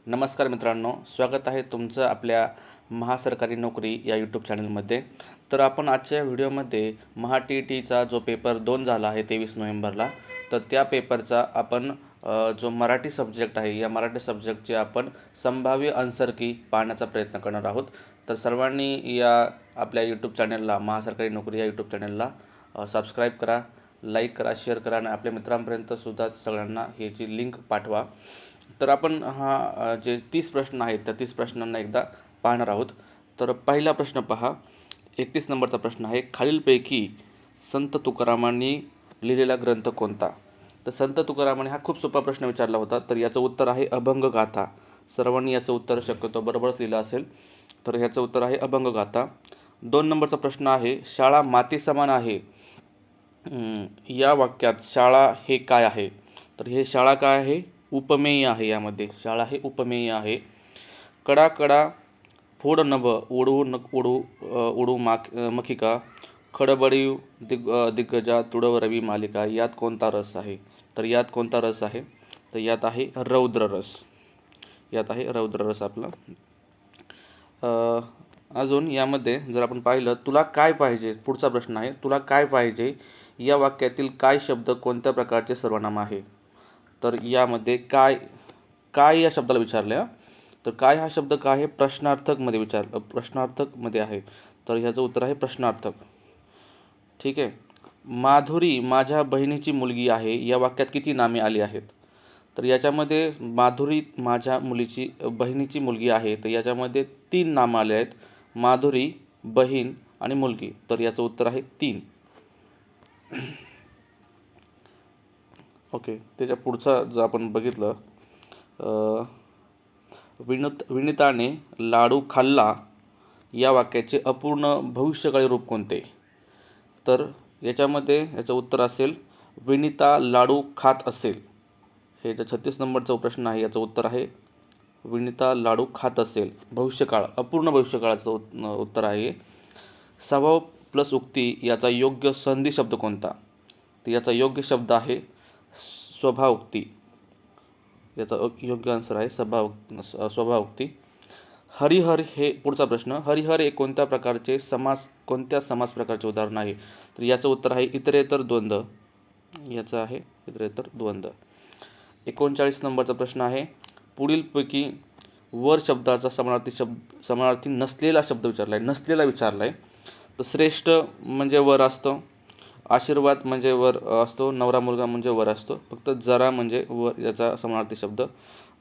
नमस्कार मित्रांनो, स्वागत आहे तुमचं आपल्या महासरकारी नोकरी या यूट्यूब चॅनलमध्ये. तर आपण आजच्या व्हिडिओमध्ये महा-टी-टीचा जो पेपर 2 झाला आहे 23 नोव्हेंबरला, तर त्या पेपरचा आपण जो मराठी सब्जेक्ट आहे, या मराठी सब्जेक्टचे आपण संभाव्य आन्सर की पाहण्याचा प्रयत्न करणार आहोत. तर सर्वांनी या आपल्या यूट्यूब चॅनलला, महासरकारी नोकरी या यूट्यूब चॅनलला सबस्क्राईब करा, लाईक करा, शेअर करा आणि आपल्या मित्रांपर्यंत सुद्धा सगळ्यांना ह्याची लिंक पाठवा. तर आपण जे 30 प्रश्न आहेत त्या 30 प्रश्नांना एकदा पाहणार आहोत. तर पहिला प्रश्न पहा. 31 नंबरचा प्रश्न आहे, खालीलपैकी संत तुकारामांनी लिहिलेला ग्रंथ कोणता? तर संत तुकारामांनी हा खूप सोपा प्रश्न विचारला होता. तर याचं उत्तर आहे अभंगगाथा. सर्वांनी याचं उत्तर शक्यतो बरोबरच लिहिलं असेल. तर ह्याचं उत्तर आहे अभंगगाथा. 2 नंबरचा प्रश्न आहे, शाळा माती समान आहे या वाक्यात शाळा हे काय आहे? तर हे शाळा काय आहे? उपमेय आहे. यामध्ये शाळा हे उपमेय आहे. कडा कडा फोड नभ उडू न उडू उडू मखिका खडबडीव दिग्गजा तुडव रवी मालिका, यात कोणता रस आहे? तर यात कोणता रस आहे? तर यात आहे रौद्र रस. यात आहे रौद्र रस आपला. अजून यामध्ये जर आपण पाहिलं, तुला काय पाहिजे? पुढचा प्रश्न आहे, तुला काय पाहिजे या वाक्यातील काय शब्द कोणत्या प्रकारचे सर्वनाम आहे? तर यामध्ये काय काय या शब्दाला विचारले. तर काय हा शब्द काय आहे? प्रश्नार्थकमध्ये आहे. तर ह्याचं उत्तर आहे प्रश्नार्थक. ठीक आहे. माधुरी माझ्या बहिणीची मुलगी आहे या वाक्यात किती नामे आली आहेत? तर याच्यामध्ये माधुरी माझ्या बहिणीची मुलगी आहे, तर याच्यामध्ये 3 नामं आले आहेत, माधुरी, बहीण आणि मुलगी. तर याचं उत्तर आहे 3. ओके. त्याच्या पुढचा जर आपण बघितलं, विनिताने लाडू खाल्ला या वाक्याचे अपूर्ण भविष्यकाळी रूप कोणते? तर याचं उत्तर असेल, विनिता लाडू खात असेल. हे जे 36 नंबरचा प्रश्न आहे, याचं उत्तर आहे विनिता लाडू खात असेल. भविष्यकाळ, अपूर्ण भविष्यकाळाचं उत्तर आहे. स्वभाव प्लस उक्ती याचा योग्य संधी शब्द कोणता? तर याचा योग्य शब्द आहे स्वभावोक्ती. याचा योग्य आन्सर आहे स्वभावोक्ती. हरिहर हे पुढचा प्रश्न, हरिहर हे कोणत्या समास प्रकारचे उदाहरण आहे? तर याचं उत्तर आहे इतरेतर द्वंद्व. याचं आहे इतरेतर द्वंद्व. 39 नंबरचा प्रश्न आहे, पुढीलपैकी वर शब्दाचा समानार्थी नसलेला शब्द विचारला आहे. तर श्रेष्ठ म्हणजे वर असतो, आशीर्वाद म्हणजे वर असतो, नवरा मुलगा म्हणजे वर असतो. फक्त जरा म्हणजे वर याचा समानार्थी शब्द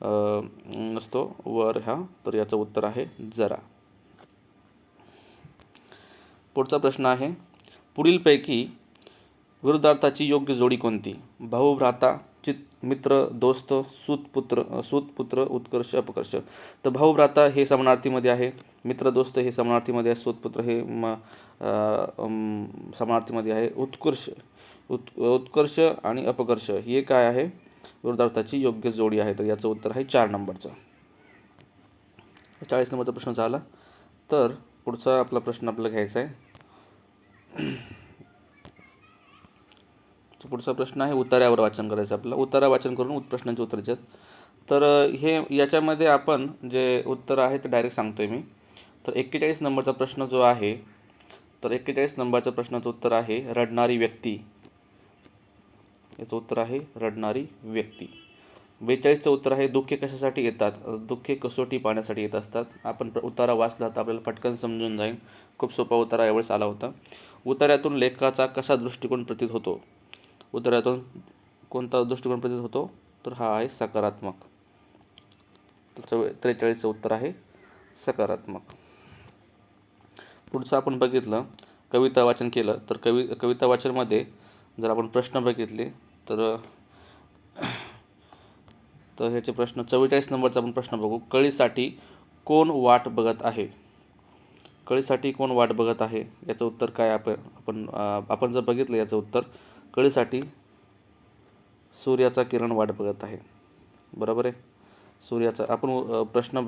नसतो वर हा. तर याचं उत्तर आहे जरा. पुढचा प्रश्न आहे, पुढीलपैकी विरुद्धार्थाची योग्य जोडी कोणती? भाऊ भ्राता, मित्र दोस्त, सूतपुत्र उत्कर्ष अपकर्ष. तर भाऊ भ्राता हे समानार्थीमध्ये आहे, मित्र दोस्त हे समानार्थीमध्ये आहे, सूतपुत्र हे समानार्थीमध्ये आहे. उत्कर्ष आणि अपकर्ष हे काय आहे? विरुद्धार्थाची योग्य जोडी आहे. तर याचं उत्तर आहे 4 नंबरचं. 40 नंबरचा प्रश्न झाला. तर पुढचा आपला प्रश्न आपल्याला घ्यायचा आहे. पुढचा प्रश्न आहे, उतार्यावर वाचन करायचं आपल्याला. उतारा वाचन करून प्रश्नांची उत्तर द्यायची. तर याच्यामध्ये आपण जे उत्तर आहे ते डायरेक्ट सांगतोय मी. तर 41 नंबरचा प्रश्न जो आहे, तर 41 नंबरच्या प्रश्नाचं उत्तर आहे रडणारी व्यक्ती. याचं उत्तर आहे रडणारी व्यक्ती. 42चं उत्तर आहे, दुःखे कशासाठी येतात? दुःखे कसोटी पाहण्यासाठी येत असतात. आपण उतारा वाचला तर आपल्याला पटकन समजून जाईल. खूप सोपा उतारा यावेळेस आला होता. उतार्यातून लेखकाचा कसा दृष्टिकोन प्रतीत होतो? उतार्यातून कोणता दृष्टिकोन प्रतीत होतो? तर हा आहे सकारात्मक. 43चं उत्तर आहे सकारात्मक. पुढचं आपण बघितलं, कविता वाचन केलं. तर कविता वाचनमध्ये जर आपण प्रश्न बघितले तर ह्याचे प्रश्न 44 नंबरचा आपण प्रश्न बघू. कळीसाठी कोण वाट बघत आहे? कळीसाठी कोण वाट बघत आहे याचं उत्तर काय? आपण जर बघितलं याचं उत्तर, कळीसाठी सूर्याचा किरण वाट बघत आहे. बरोबर आहे. सूर्याचा आपण प्रश्न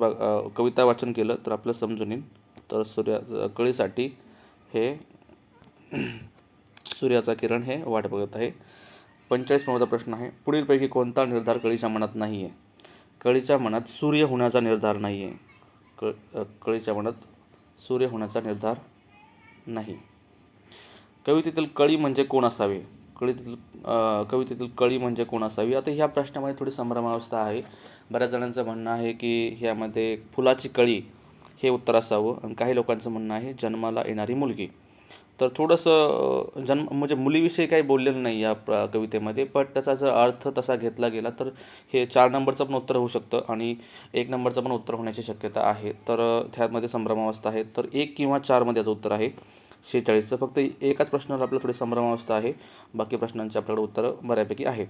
कविता वाचन केलं तर आपलं समजून येईल. तर कळीसाठी हे सूर्याचा किरण हे वाट बघत आहे. 45 नंबरचा प्रश्न आहे, पुढीलपैकी कोणता निर्धार कळीच्या मनात नाही आहे? कळीच्या मनात सूर्य होण्याचा निर्धार नाही आहे. कळीच्या मनात सूर्य होण्याचा निर्धार नाही. कवितेतील कळी म्हणजे कोण असावे? कवितेतील कळी म्हणजे कोण असावी? आता ह्या प्रश्नामध्ये थोडी संभ्रमावस्था आहे. बऱ्याच जणांचं म्हणणं आहे की ह्यामध्ये फुलाची कळी हे उत्तर असावं आणि काही लोकांचं म्हणणं आहे जन्माला येणारी मुलगी. तर थोडंसं जन्म म्हणजे मुलीविषयी काही बोललेलं नाही या कवितेमध्ये, पण त्याचा जर अर्थ तसा घेतला गेला तर हे 4 नंबरचं पण उत्तर होऊ शकतं आणि 1 नंबरचं पण उत्तर होण्याची शक्यता आहे. तर त्यामध्ये संभ्रमावस्था आहे. तर 1 किंवा 4मध्ये याचं उत्तर आहे 46चं. फक्त एकाच प्रश्नाला आपल्याला थोडी संभ्रमावस्था आहे. बाकी प्रश्नांची आपल्याकडे उत्तरं बऱ्यापैकी आहेत.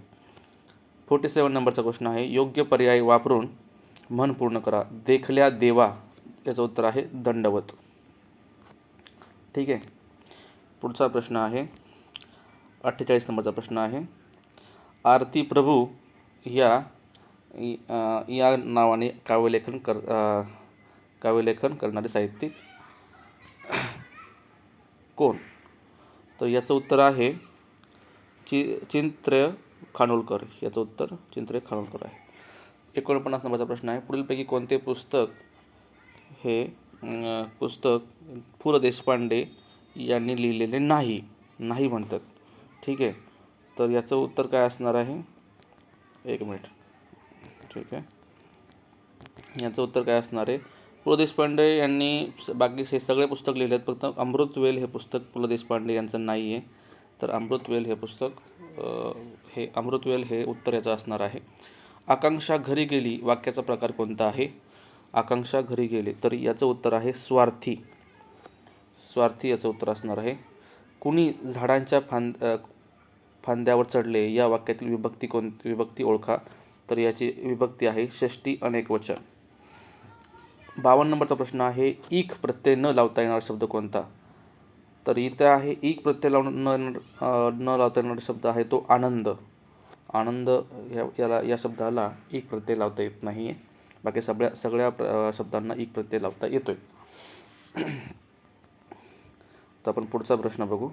47 नंबरचा प्रश्न आहे, योग्य पर्याय वापरून म्हण पूर्ण करा. देखल्या देवा याचं उत्तर आहे दंडवत. ठीक आहे. पुढचा प्रश्न आहे 48 नंबरचा प्रश्न आहे, आरती प्रभू या नावाने काव्यलेखन करणारे साहित्यिक कोण? तर याचं उत्तर आहे चिंत्र्य खानोलकर. याचं उत्तर चिंत्र्य खानोलकर आहे. 49 नंबरचा प्रश्न आहे, पुढीलपैकी कोणते पुस्तक हे पुस्तक पु ल देशपांडे यांनी लिहिलेले नाही म्हणतात. ठीक आहे. तर याचं उत्तर काय असणार आहे? 1 मिनिट. ठीक आहे. याचं उत्तर काय असणार आहे? पु ल देशपांडे यांनी बाकी हे सगळे पुस्तक लिहिले आहेत, फक्त अमृतवेल हे पुस्तक पु ल देशपांडे यांचं नाही आहे. तर अमृतवेल हे उत्तर याचं असणार आहे. आकांक्षा घरी गेली वाक्याचा प्रकार कोणता आहे? आकांक्षा घरी गेली, तर याचं उत्तर आहे स्वार्थी याचं उत्तर असणार आहे. कुणी झाडांच्या फांद्यावर चढले या वाक्यातील विभक्ती ओळखा. तर याची विभक्ती आहे षष्टी अनेकवचन. 52 नंबरचा प्रश्न आहे, ईक प्रत्यय न लावता येणारा शब्द कोणता? तर इथे आहे ईक प्रत्यय न लावता येणारा शब्द आहे तो आनंद. या शब्दाला ईक प्रत्यय लावता येत नाही आहे. बाकी सगळ्या शब्दांना ईक प्रत्यय लावता येतोय. तर आपण पुढचा प्रश्न बघू.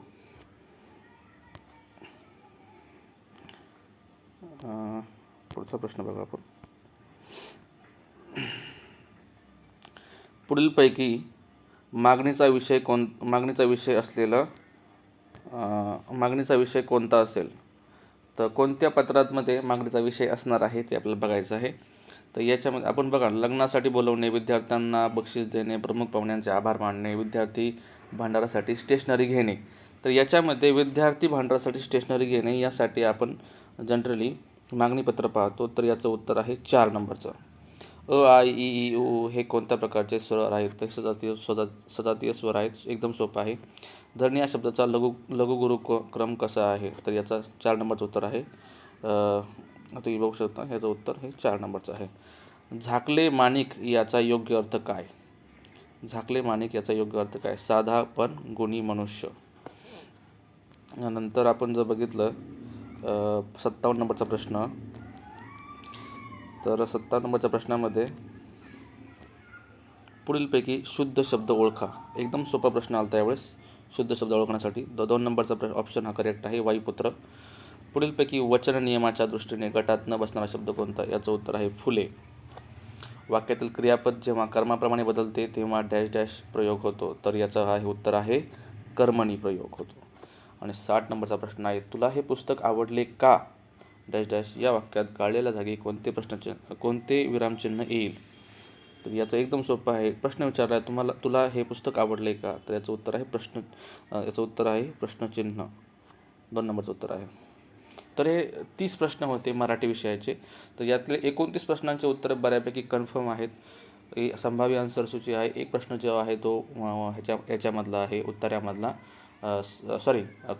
पुढचा प्रश्न बघा आपण. पुढीलपैकी मागणीचा विषय कोणता असेल? तर कोणत्या पत्रामध्ये मागणीचा विषय असणार आहे ते आपल्याला बघायचं आहे. तर याच्यामध्ये आपण बघा, लग्नासाठी बोलवणे, विद्यार्थ्यांना बक्षीस देणे, प्रमुख पाहुण्यांचे आभार मानणे, विद्यार्थी भांडारासाठी स्टेशनरी घेणे. तर याच्यामध्ये विद्यार्थी भांडारासाठी स्टेशनरी घेणे यासाठी आपण जनरली मागणीपत्र पाहतो. तर याचं उत्तर आहे 4 नंबरचं. अ, आ, इ, ई, उ हे कोणत्या प्रकारचे स्वर आहेत? ते सजातीय स्वर आहेत. एकदम सोपं आहे. धरणी या शब्दाचा लघुगुरु क्रम कसा आहे? तर याचा 4 नंबरचं उत्तर आहे. तुम्ही बघू शकता याचं उत्तर हे 4 नंबरचं आहे. झाकले माणिक याचा योग्य अर्थ काय? झाकले माणिक याचा योग्य अर्थ काय? साधा पण गुणी मनुष्य. नंतर आपण जर बघितलं 57 नंबरचा प्रश्न, तर 57 नंबरच्या प्रश्नामध्ये पुढीलपैकी शुद्ध शब्द ओळखा. एकदम सोपा प्रश्न आला त्यावेळेस शुद्ध शब्द ओळखण्यासाठी. 2 नंबरचा ऑप्शन हा करेक्ट आहे, वायुपुत्र. पुढीलपैकी वचन नियमाच्या दृष्टीने गटात न बसणारा शब्द कोणता? याचं उत्तर आहे फुले. वाक्यातील क्रियापद जेव्हा कर्माप्रमाणे बदलते तेव्हा डॅश डॅश प्रयोग होतो. तर याचं हे उत्तर आहे कर्मणी प्रयोग होतो. आणि 60 नंबरचा प्रश्न आहे, तुला हे पुस्तक आवडले का? डॅश डॅश या वाक्यात गाळलेल्या जागी कोणते विरामचिन्ह येईल? तर याचं एकदम सोपं आहे. प्रश्न विचारला आहे तुला हे पुस्तक आवडले का? तर याचं उत्तर आहे प्रश्नचिन्ह. 2 नंबरचं उत्तर आहे. तर हे 30 प्रश्न होते मराठी विषयाचे. तर यातले 29 प्रश्नांचे उत्तर बऱ्यापैकी कन्फर्म आहेत. संभाव्य आन्सर सूची आहे. एक प्रश्न जो आहे तो ह्याच्यामधला आहे, उत्तरामधला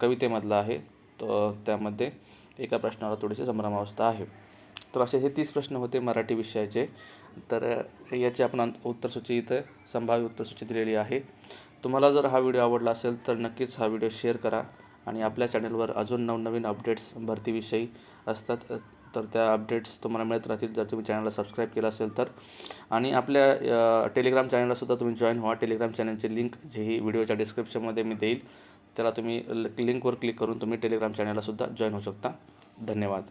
कवितेमधला आहे. तर त्यामध्ये एका प्रश्नाला थोडीशी संभ्रमावस्था आहे. तर असे हे 30 प्रश्न होते मराठी विषयाचे. तर याची आपण उत्तरसूची इथं संभाव्य उत्तरसूची दिलेली आहे. तुम्हाला जर हा व्हिडिओ आवडला असेल तर नक्कीच हा व्हिडिओ शेअर करा. आणि आपल्या चॅनलवर अजून नवनवीन अपडेट्स भरतीविषयी असतात, तर त्या अपडेट्स तुम्हाला मिळत राहतील जर तुम्ही चॅनलला सबस्क्राईब केलं असेल तर. आणि आपल्या टेलिग्राम चॅनललासुद्धा तुम्ही जॉईन व्हा. टेलिग्राम चॅनलची लिंक जी ही व्हिडिओच्या डिस्क्रिप्शनमध्ये मी देईल, त्याला तुम्ही लिंकवर क्लिक करून तुम्ही टेलिग्राम चॅनललासुद्धा जॉईन होऊ शकता. धन्यवाद.